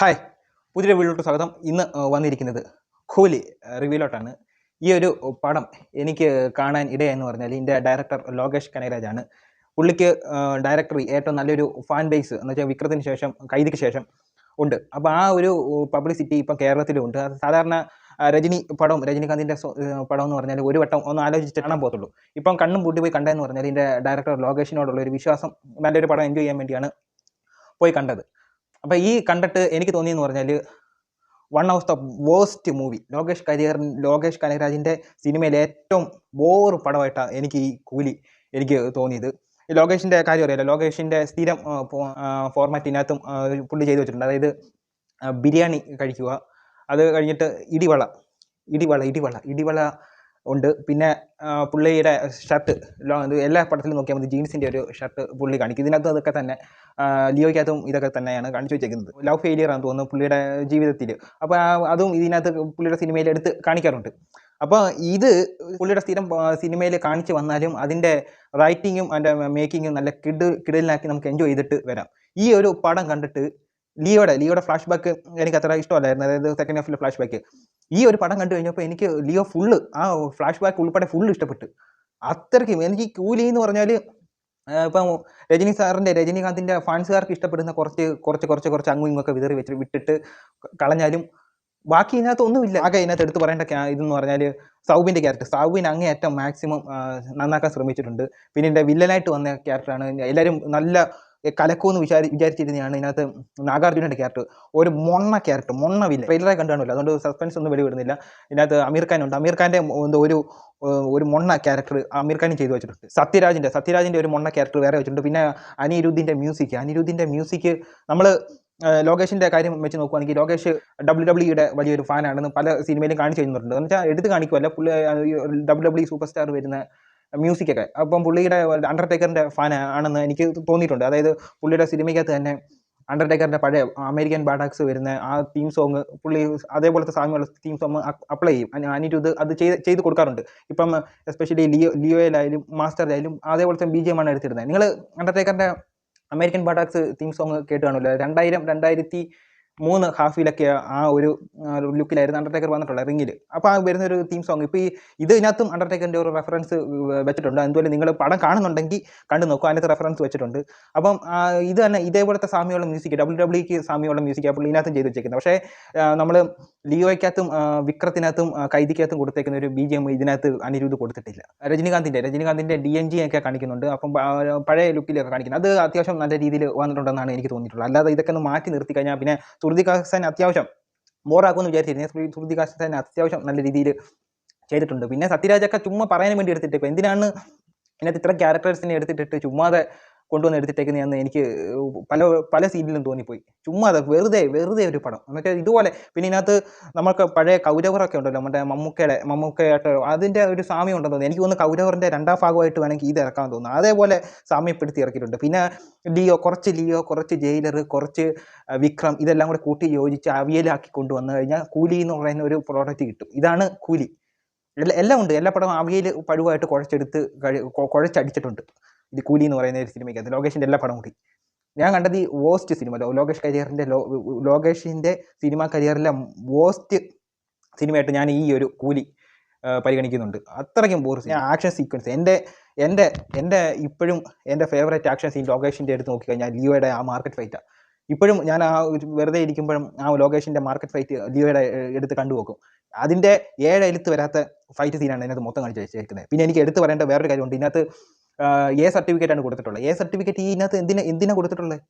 Hi, പുതിയൊരു വീഡിയോട്ട് സ്വാഗതം. ഇന്ന് വന്നിരിക്കുന്നത് കൂലി റിവ്യൂലോട്ടാണ്. ഈ ഒരു പടം എനിക്ക് കാണാൻ ഇടയെന്ന് പറഞ്ഞാൽ ഇതിൻ്റെ ഡയറക്ടർ ലോകേഷ് കനകരാജാണ്. പുള്ളിക്ക് ഡയറക്ടറി ഏറ്റവും നല്ലൊരു ഫാൻ ബേസ് എന്ന് വെച്ചാൽ വിക്രത്തിന് ശേഷം കൈദിക്ക് ശേഷം ഉണ്ട്. അപ്പോൾ ആ ഒരു പബ്ലിസിറ്റി ഇപ്പം കേരളത്തിലുണ്ട്. അത് സാധാരണ രജനി പടം രജനികാന്തിൻ്റെ പടം എന്ന് പറഞ്ഞാൽ ഒരു വട്ടം ഒന്ന് ആലോചിച്ച് കാണാൻ പോകത്തുള്ളൂ. ഇപ്പം കണ്ണും പൂട്ടി പോയി കണ്ടതെന്ന് പറഞ്ഞാൽ ഇതിൻ്റെ ഡയറക്ടർ ലോകേഷിനോടുള്ള ഒരു വിശ്വാസം, നല്ലൊരു പടം എൻജോയ് ചെയ്യാൻ വേണ്ടിയാണ് പോയി കണ്ടത്. അപ്പോൾ ഈ കണ്ടിട്ട് എനിക്ക് തോന്നിയെന്ന് പറഞ്ഞാൽ one of the waste movie Lokesh കനകരാജിൻ്റെ സിനിമയിലെ ഏറ്റവും ബോർ പടമായിട്ടാണ് എനിക്ക് ഈ കൂലി എനിക്ക് തോന്നിയത്. ഈ ലോകേഷിൻ്റെ കാര്യം അറിയാലോ, ലോകേഷിൻ്റെ സ്ഥിരം ഫോർമാറ്റിനകത്തും പുള്ളി ചെയ്തു വെച്ചിട്ടുണ്ട്. അതായത് ബിരിയാണി കഴിക്കുക, അത് കഴിഞ്ഞിട്ട് ഇടിവള ഉണ്ട്. പിന്നെ പുള്ളിയുടെ ഷർട്ട് എല്ലാ പടത്തിലും നോക്കിയാൽ മതി, ജീൻസിൻ്റെ ഒരു ഷർട്ട് പുള്ളി കാണിക്കും. ഇതിനകത്ത് അതൊക്കെ തന്നെ ലിയോയ്ക്കകത്തും ഇതൊക്കെ തന്നെയാണ് കാണിച്ചു വെച്ചേക്കുന്നത്. ലവ് ഫെയിലിയർ ആണെന്ന് തോന്നുന്നു പുള്ളിയുടെ ജീവിതത്തിൽ. അപ്പോൾ അതും ഇതിനകത്ത് പുള്ളിയുടെ സിനിമയിൽ എടുത്ത് കാണിക്കാറുണ്ട്. അപ്പോൾ ഇത് പുള്ളിയുടെ സ്ഥിരം സിനിമയിൽ കാണിച്ച് വന്നാലും അതിൻ്റെ റൈറ്റിങ്ങും അതിൻ്റെ മേക്കിങ്ങും നല്ല കിടലിനാക്കി നമുക്ക് എൻജോയ് ചെയ്തിട്ട് വരാം. ഈ ഒരു പടം കണ്ടിട്ട് ലിയോയുടെ ഫ്ലാഷ് ബാക്ക് എനിക്ക് അത്ര ഇഷ്ടമല്ലായിരുന്നു. അതായത് സെക്കൻഡ് ഹാഫിലെ ഫ്ലാഷ് ബാക്ക്. ഈ ഒരു പടം കണ്ടു കഴിഞ്ഞപ്പോൾ എനിക്ക് ലിയോ ഫുള്ള് ആ ഫ്ലാഷ് ബാക്ക് ഉൾപ്പെടെ ഫുള്ള് ഇഷ്ടപ്പെട്ടു. അത്രയ്ക്കും എനിക്ക് കൂലി എന്ന് പറഞ്ഞാൽ ഇപ്പം രജനീകാന്തിൻ്റെ ഫാൻസുകാർക്ക് ഇഷ്ടപ്പെടുന്ന കുറച്ച് അങ്ങും ഇങ്ങൊക്കെ വിട്ടിട്ട് കളഞ്ഞാലും ബാക്കി ഇതിനകത്ത് ഒന്നുമില്ല. ആകെ ഇതിനകത്ത് എടുത്ത് പറയേണ്ട ഇതെന്ന് പറഞ്ഞാൽ സൗബിൻ്റെ ക്യാരക്ടർ. സൗബിൻ അങ്ങേയറ്റം മാക്സിമം നന്നാക്കാൻ ശ്രമിച്ചിട്ടുണ്ട്. പിന്നെ ഇതിൻ്റെ വില്ലനായിട്ട് വന്ന ക്യാരക്ടറാണ്. എല്ലാവരും നല്ല കലക്കുമെന്ന് വിചാരിച്ചിരുന്നതാണ് ഇതിനകത്ത് നാഗാർജുനൻ്റെ ക്യാരക്ടർ. ഒരു മൊണ്ണ വില്ല. ട്രെയിലറായി കണ്ടുകാണല്ലോ, അതുകൊണ്ട് സസ്പെൻസ് ഒന്നും വെളിവിടുന്നില്ല. ഇതിനകത്ത് അമീർ ഖാനുണ്ട്. അമീർ ഖാൻ്റെ ഒരു മൊണ്ണ ക്യാരക്ടർ അമീർ ഖാനും ചെയ്തു വെച്ചിട്ടുണ്ട്. സത്യരാജിൻ്റെ ഒരു മൊണ്ണ ക്യാരക്ടർ വേറെ വെച്ചിട്ടുണ്ട്. പിന്നെ അനിരുദ്ധിൻ്റെ മ്യൂസിക് നമ്മൾ ലോകേഷിൻ്റെ കാര്യം വെച്ച് നോക്കുകയാണെങ്കിൽ ലോകേഷ് WWE വലിയൊരു ഫാനാണെന്ന് പല സിനിമയിലും കാണിച്ചു കഴിഞ്ഞിട്ടുണ്ട്. എന്ന് വെച്ചാൽ എടുത്ത് കാണിക്കുമല്ല, പുള്ളി WWE സൂപ്പർ സ്റ്റാർ വരുന്ന മ്യൂസിക്കൊക്കെ. അപ്പം പുള്ളിയുടെ അണ്ടർടേക്കറിൻ്റെ ഫാൻ ആണെന്ന് എനിക്ക് തോന്നിയിട്ടുണ്ട്. അതായത് പുള്ളിയുടെ സിനിമയ്ക്കകത്ത് തന്നെ അണ്ടർടേക്കറിൻ്റെ പഴയ അമേരിക്കൻ ബാഡാക്സ് വരുന്ന ആ തീം സോങ് പുള്ളി അതേപോലത്തെ സാമ്യമുള്ള തീം സോങ് അപ്ലൈ ചെയ്യും. അനിരുദ്ധ് അത് ചെയ്ത് കൊടുക്കാറുണ്ട്. ഇപ്പം എസ്പെഷ്യലി ലിയോയിലായാലും മാസ്റ്ററിലായാലും അതേപോലത്തെ BGM ആണ് എടുത്തിരുന്നത്. നിങ്ങൾ അണ്ടർടേക്കറിൻ്റെ അമേരിക്കൻ ബാഡാക്സ് തീം സോങ് കേട്ട് കാണില്ല. 2003 ഹാഫിലൊക്കെ ആ ഒരു ലുക്കിലായിരുന്നു അണ്ടർടേക്കർ വന്നിട്ടുള്ളത് റിങ്ങിൽ. അപ്പോൾ ആ വരുന്നൊരു തീം സോങ് ഇപ്പോൾ ഇതിനകത്തും അണ്ടർടേക്കറിൻ്റെ ഒരു റെഫറൻസ് വെച്ചിട്ടുണ്ട്. അതുപോലെ നിങ്ങൾ പടം കാണുന്നുണ്ടെങ്കിൽ കണ്ടു നോക്കുക, അതിനകത്ത് റെഫറൻസ് വെച്ചിട്ടുണ്ട്. അപ്പം ഇത് തന്നെ ഇതേപോലത്തെ സാമ്യമുള്ള മ്യൂസിക് WWEക്ക് സാമ്യമുള്ള മ്യൂസിക് അപ്പോൾ ഇതിനകത്തും ചെയ്ത് വെച്ചേക്കുന്നത്. പക്ഷേ നമ്മൾ ലിയോയ്ക്കകത്തും വിക്രത്തിനകത്തും കൈദിക്കകത്തും കൊടുത്തേക്കുന്ന ഒരു BGM ഇതിനകത്ത് അനിരുദ്ധ് കൊടുത്തിട്ടില്ല. രജനീകാന്തിൻ്റെ DNG ഒക്കെ കാണിക്കുന്നുണ്ട്. അപ്പം പഴയ ലുക്കിലൊക്കെ കാണിക്കുന്നത് അത് അത്യാവശ്യം നല്ല രീതിയിൽ വന്നിട്ടുണ്ടെന്നാണ് എനിക്ക് തോന്നിയിട്ടുള്ളത്. അല്ലാതെ ഇതൊക്കെ ഒന്ന് മാറ്റി നിർത്തി കഴിഞ്ഞാൽ പിന്നെ ശ്രുതിക് ഹാസൻ അത്യാവശ്യം ബോറാക്കുമെന്ന് വിചാരിച്ചിരുന്നത്. ശ്രുതിക് ഹാസൻ അത്യാവശ്യം നല്ല രീതിയിൽ ചെയ്തിട്ടുണ്ട്. പിന്നെ സത്യരാജൊക്കെ ചുമ്മാ പറയാൻ വേണ്ടി എടുത്തിട്ട് എന്തിനാണ് ഇതിനകത്ത് ഇത്ര ക്യാരക്ടേഴ്സിനെ എടുത്തിട്ടിട്ട് ചുമ്മാതെ കൊണ്ടുവന്ന് എടുത്തിട്ടേക്കുന്നതെന്ന് എനിക്ക് പല സീനിലും തോന്നിപ്പോയി. ചുമ്മാതെ വെറുതെ ഒരു പടം. എന്നിട്ട് ഇതുപോലെ പിന്നെ ഇതിനകത്ത് നമുക്ക് പഴയ കൗരവറൊക്കെ ഉണ്ടല്ലോ, മറ്റേ മമ്മൂക്കയായിട്ട് അതിൻ്റെ ഒരു സാമ്യം ഉണ്ടെന്ന് തോന്നുന്നു. എനിക്ക് തോന്നുന്നു കൗരവറിൻ്റെ രണ്ടാം ഭാഗമായിട്ട് വേണമെങ്കിൽ ഇത് ഇറക്കാൻ തോന്നുന്നു. അതേപോലെ സാമ്യപ്പെടുത്തി ഇറക്കിയിട്ടുണ്ട്. പിന്നെ കുറച്ച് ജയിലർ, കുറച്ച് വിക്രം, ഇതെല്ലാം കൂടെ കൂട്ടി യോജിച്ച് അവിയലാക്കി കൊണ്ടുവന്നു കഴിഞ്ഞാൽ കൂലി എന്ന് പറയുന്ന ഒരു പ്രോഡക്റ്റ് കിട്ടും. ഇതാണ് കൂലി. എല്ലാം ഉണ്ട്. എല്ലാ പടവും അവിയൽ പഴുവായിട്ട് കുഴച്ചടിച്ചിട്ടുണ്ട് ഇത് കൂലി എന്ന് പറയുന്ന ഒരു സിനിമയ്ക്കകത്ത്. ലോകേഷിൻ്റെ എല്ലാ പടം കൂടി ഞാൻ കണ്ടത് ഈ വോസ്റ്റ് സിനിമ ലോകേഷിൻ്റെ സിനിമ കരിയറിലെ വോസ്റ്റ് സിനിമയായിട്ട് ഞാൻ ഈ ഒരു കൂലി പരിഗണിക്കുന്നുണ്ട്. അത്രയ്ക്കും ബോർ. ആക്ഷൻ സീക്വൻസ് എൻ്റെ ഇപ്പോഴും എൻ്റെ ഫേവറേറ്റ് ആക്ഷൻ സീൻ ലോകേഷിൻ്റെ എടുത്ത് നോക്കിക്കഴിഞ്ഞാൽ ലിയോയുടെ ആ മാർക്കറ്റ് ഫൈറ്റാണ്. ഇപ്പോഴും ഞാൻ ആ വെറുതെ ഇരിക്കുമ്പോഴും ആ ലോകേഷിൻ്റെ മാർക്കറ്റ് ഫൈറ്റ് ലിയോയുടെ എടുത്ത് കണ്ടുപോക്കും. അതിൻ്റെ 7 എഴുത്ത് വരാത്ത ഫൈറ്റ് സീനാണ് ഇതിനകത്ത് മൊത്തം കാണിച്ച് വെച്ചേക്കുന്നത്. പിന്നെ എനിക്ക് എടുത്ത് പറയേണ്ട വേറൊരു കാര്യമുണ്ട്. ഇതിനകത്ത് A സർട്ടിഫിക്കറ്റ് ആണ് കൊടുത്തിട്ടുള്ളത്. A സർട്ടിഫിക്കറ്റ് ഇതിനകത്ത് എന്തിനാണ് കൊടുത്തിട്ടുള്ളത്?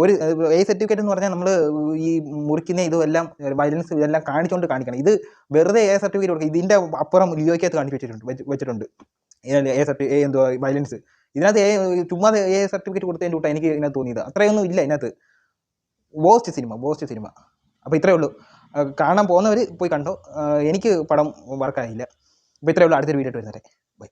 ഒരു A സർട്ടിഫിക്കറ്റ് എന്ന് പറഞ്ഞാൽ നമ്മൾ ഈ മുറിക്കുന്ന ഇതെല്ലാം വയലൻസ് ഇതെല്ലാം കാണിക്കണം. ഇത് വെറുതെ A സർട്ടിഫിക്കറ്റ് കൊടുക്കുക. ഇതിൻ്റെ അപ്പുറം ലിയോയ്ക്കകത്ത് കാണിച്ച് വെച്ചിട്ടുണ്ട് എന്തുവാ വയലൻസ്. ഇതിനകത്ത് ചുമ്മാ A സർട്ടിഫിക്കറ്റ് കൊടുത്തതിൻ്റെ കൂട്ടം എനിക്ക് ഇതിനകത്ത് തോന്നിയത്. അത്രയൊന്നും ഇല്ല ഇതിനകത്ത്. Worst cinema. അപ്പോൾ ഇത്രയേ ഉള്ളൂ. കാണാൻ പോകുന്നവർ പോയി കണ്ടോ. എനിക്ക് പടം വർക്കായില്ല. അപ്പോൾ ഇത്രയേ ഉള്ളൂ. അടുത്തൊരു വീഡിയോ ആയിട്ട് വരുന്നവരെ ബൈ.